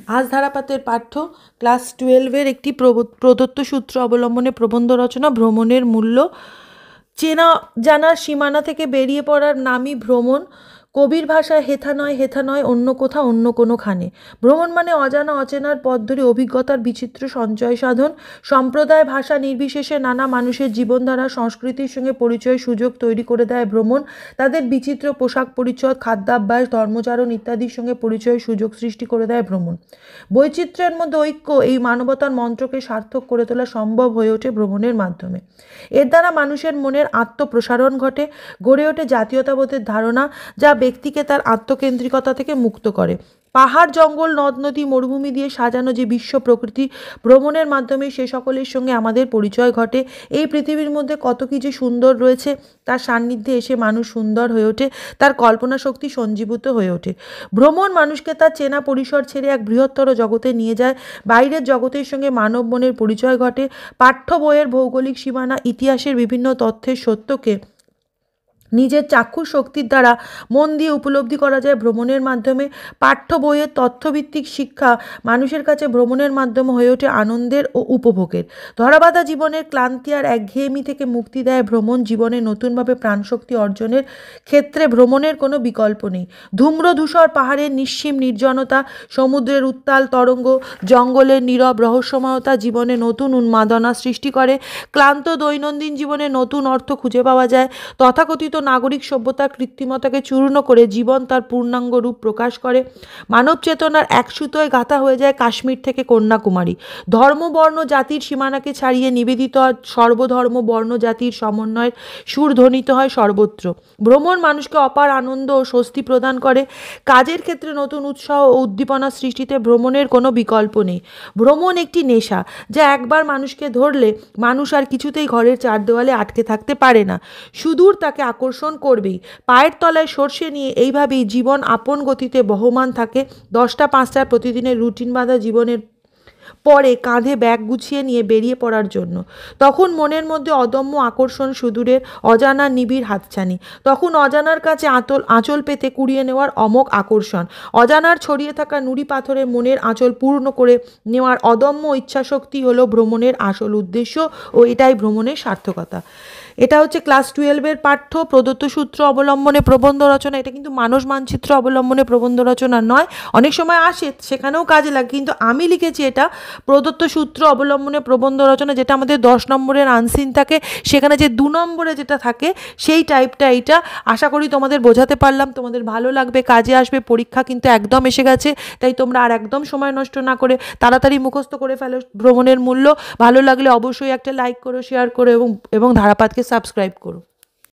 আজ ধারাপাতের পাঠ্য ক্লাস 12-এর একটি প্রদত্ত সূত্র অবলম্বনে প্রবন্ধ রচনা। ভ্রমণের মূল্য। চেনা জানার সীমানা থেকে বেরিয়ে পড়ার নামই ভ্রমণ। কবির ভাষায় হেথা নয় অন্য কোথাও অন্য কোনোখানে। ভ্রমণ মানে অজানা অচেনার পথ ধরে অভিজ্ঞতার বিচিত্র সঞ্চয় সাধন। সম্প্রদায় ভাষা নির্বিশেষে নানা মানুষের জীবনধারা সংস্কৃতির সঙ্গে পরিচয়ের সুযোগ তৈরি করে দেয় ভ্রমণ। তাদের বিচিত্র পোশাক পরিচ্ছদ, খাদ্যাভ্যাস, ধর্মচারণ ইত্যাদির সঙ্গে পরিচয়ের সুযোগ সৃষ্টি করে দেয় ভ্রমণ। বৈচিত্র্যের মধ্যে ঐক্য, এই মানবতার মন্ত্রকে সার্থক করে তোলা সম্ভব হয়ে ওঠে ভ্রমণের মাধ্যমে। এর দ্বারা মানুষের মনের আত্মপ্রসারণ ঘটে, গড়ে ওঠে জাতীয়তাবোধের ধারণা, যা ব্যক্তিকে তার আত্মকেন্দ্রিকতা থেকে মুক্ত করে। পাহাড়, জঙ্গল, নদ নদী, মরুভূমি দিয়ে সাজানো যে বিশ্ব প্রকৃতি, ভ্রমণের মাধ্যমে সে সকলের সঙ্গে আমাদের পরিচয় ঘটে। এই পৃথিবীর মধ্যে কত কি যে সুন্দর রয়েছে, তার সান্নিধ্যে এসে মানুষ সুন্দর হয়ে ওঠে, তার কল্পনা শক্তি সঞ্জীবিত হয়ে ওঠে। ভ্রমণ মানুষকে তার চেনা পরিসর ছেড়ে এক বৃহত্তর জগতে নিয়ে যায়। বাইরের জগতের সঙ্গে মানব মনের পরিচয় ঘটে। পাঠ্য বইয়ের ভৌগোলিক সীমানা, ইতিহাসের বিভিন্ন তথ্যের সত্যকে নিজের চাক্ষুষ শক্তির দ্বারা মন দিয়ে উপলব্ধি করা যায় ভ্রমণের মাধ্যমে। পাঠ্য বইয়ের তথ্যভিত্তিক শিক্ষা মানুষের কাছে ভ্রমণের মাধ্যমে হয়ে ওঠে আনন্দের ও উপভোগের। ধরাবাঁধা জীবনের ক্লান্তি আর একঘেয়েমি থেকে মুক্তি দেয় ভ্রমণ। জীবনে নতুনভাবে প্রাণশক্তি অর্জনের ক্ষেত্রে ভ্রমণের কোনো বিকল্প নেই। ধূম্রধূসর পাহাড়ের নিশ্চিম নির্জনতা, সমুদ্রের উত্তাল তরঙ্গ, জঙ্গলের নীরব রহস্যময়তা জীবনে নতুন উন্মাদনা সৃষ্টি করে। ক্লান্ত দৈনন্দিন জীবনে নতুন অর্থ খুঁজে পাওয়া যায়। তথাকথিত নাগরিক সভ্যতার কৃত্রিমতাকে চূর্ণ করে জীবন তার পূর্ণাঙ্গ রূপ প্রকাশ করে। মানব চেতনার এক সুতোয় গাঁথা হয়ে যায় কাশ্মীর থেকে কন্যাকুমারী। ধর্ম বর্ণ জাতির সীমানাকে ছাড়িয়ে নিবেদিত সর্বধর্ম বর্ণ জাতির সমন্বয়ের সুর ধ্বনিত হয় সর্বত্র। ভ্রমণ মানুষকে অপার আনন্দ ও স্বস্তি প্রদান করে। কাজের ক্ষেত্রে নতুন উৎসাহ ও উদ্দীপনা সৃষ্টিতে ভ্রমণের কোনো বিকল্প নেই। ভ্রমণ একটি নেশা, যা একবার মানুষকে ধরলে মানুষ আর কিছুতেই ঘরের চার দেওয়ালে আটকে থাকতে পারে না, সুদূর তাকে আকর্ষণ করবেই। পায়ের তলায় সর্ষে নিয়ে এইভাবেই জীবন আপন গতিতে বহমান থাকে। 10টা 5টার প্রতিদিনের রুটিন বাঁধা জীবনের পরে কাঁধে ব্যাগ গুছিয়ে নিয়ে বেরিয়ে পড়ার জন্য। তখন মনের মধ্যে অদম্য আকর্ষণ, সুদূরের অজানা নিবিড় হাতছানি। তখন অজানার কাছে আঁচল পেতে কুড়িয়ে নেওয়ার অমোঘ আকর্ষণ। অজানার ছড়িয়ে থাকা নুড়ি পাথরে মনের আঁচল পূর্ণ করে নেওয়ার অদম্য ইচ্ছাশক্তি হলো ভ্রমণের আসল উদ্দেশ্য, ও এটাই ভ্রমণের সার্থকতা। এটা হচ্ছে ক্লাস 12-এর পাঠ্য প্রদত্ত সূত্র অবলম্বনে প্রবন্ধ রচনা। এটা কিন্তু মানস মানচিত্র অবলম্বনে প্রবন্ধ রচনা নয়। অনেক সময় আসে, সেখানেও কাজে লাগে, কিন্তু আমি লিখেছি এটা প্রদত্ত সূত্র অবলম্বনে প্রবন্ধ রচনা, যেটা আমাদের 10 নম্বরের আনসিন থাকে। সেখানে যে 2 নম্বরে যেটা থাকে সেই টাইপটা এইটা। আশা করি তোমাদের বোঝাতে পারলাম, তোমাদের ভালো লাগবে, কাজে আসবে। পরীক্ষা কিন্তু একদম এসে গেছে, তাই তোমরা আর একদম সময় নষ্ট না করে তাড়াতাড়ি মুখস্থ করে ফেলো ভ্রমণের মূল্য। ভালো লাগলে অবশ্যই একটা লাইক করো, শেয়ার করো এবং ধারাপাতকে সাবস্ক্রাইব করো।